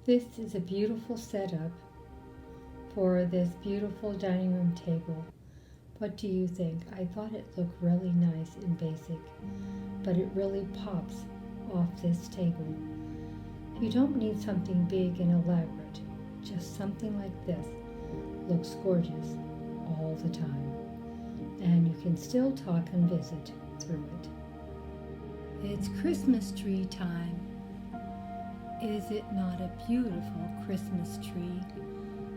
This is a beautiful setup for this beautiful dining room table. What do you think? I thought it looked really nice and basic, but it really pops off this table. You don't need something big and elaborate. Just something like this looks gorgeous all the time. And you can still talk and visit through it. It's Christmas tree time. Is it not a beautiful Christmas tree?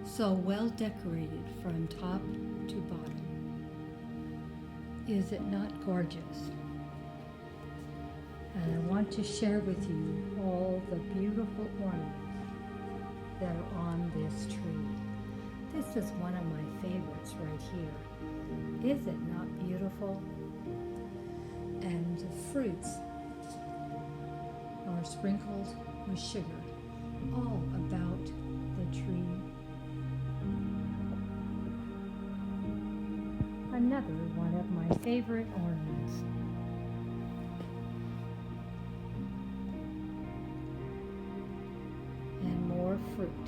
So well decorated from top to bottom. Is it not gorgeous? And I want to share with you all the beautiful ornaments that are on this tree. This is one of my favorites right here. Is it not beautiful? And the fruits are sprinkled with sugar, all about the tree. Another one of my favorite ornaments. And more fruit.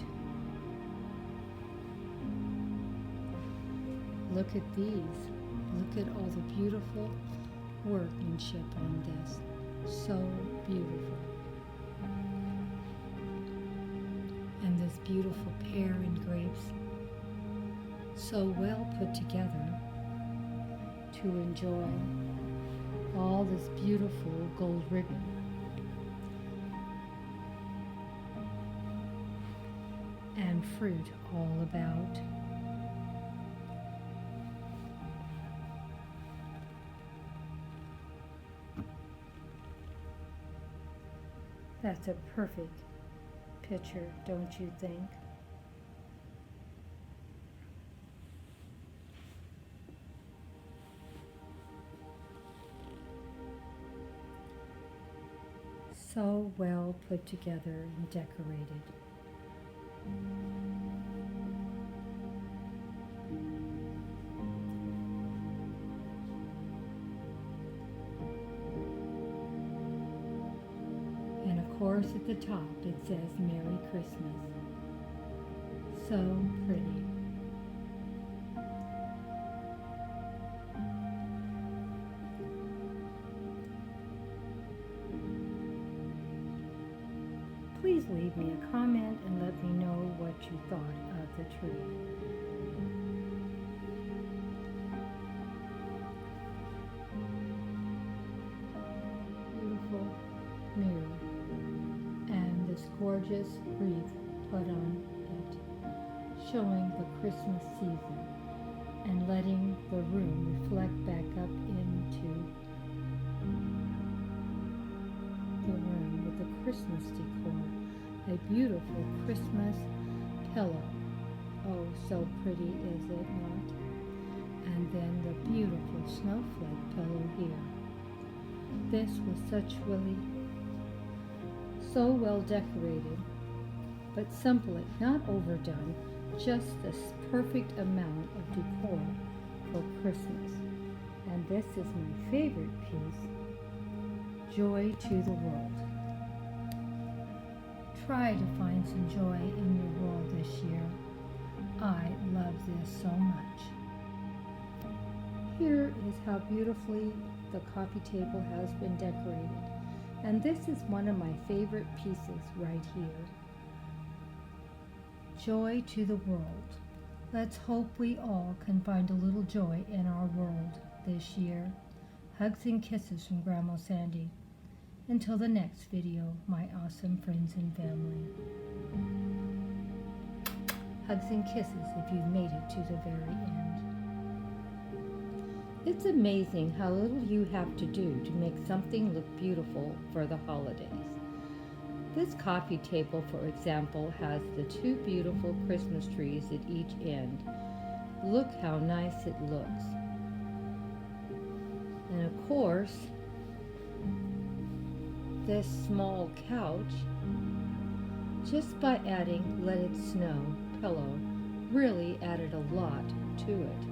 Look at these. Look at all the beautiful workmanship on this. So beautiful. And this beautiful pear and grapes. So well put together to enjoy all this beautiful gold ribbon. And fruit all about. That's a perfect picture, don't you think? So well put together and decorated. And of course at the top it says Merry Christmas. So pretty. Please leave me a comment and let me know what you thought of the tree. Beautiful mirror and this gorgeous wreath put on it, showing the Christmas season and letting the room reflect back up into the room with the Christmas decor. A beautiful Christmas pillow. Oh, so pretty, is it not? And then the beautiful snowflake pillow here. This was so well decorated, but simply not overdone, just this perfect amount of decor for Christmas. And this is my favorite piece, Joy to the World. Try to find some joy in your world this year. I love this so much. Here is how beautifully the coffee table has been decorated. And this is one of my favorite pieces right here. Joy to the world. Let's hope we all can find a little joy in our world this year. Hugs and kisses from Grandma Sandy. Until the next video, my awesome friends and family. Hugs and kisses if you've made it to the very end. It's amazing how little you have to do to make something look beautiful for the holidays. This coffee table, for example, has the two beautiful Christmas trees at each end. Look how nice it looks. And of course, this small couch, just by adding Let It Snow pillow, really added a lot to it.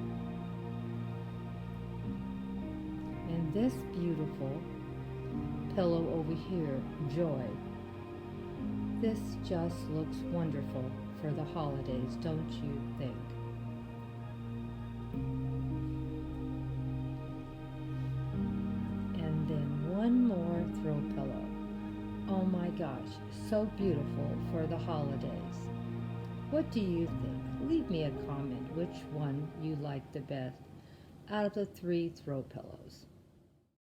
And this beautiful pillow over here, Joy. This just looks wonderful for the holidays, don't you think? And then one more throw pillow. Oh my gosh, so beautiful for the holidays. What do you think? Leave me a comment which one you like the best out of the 3 throw pillows.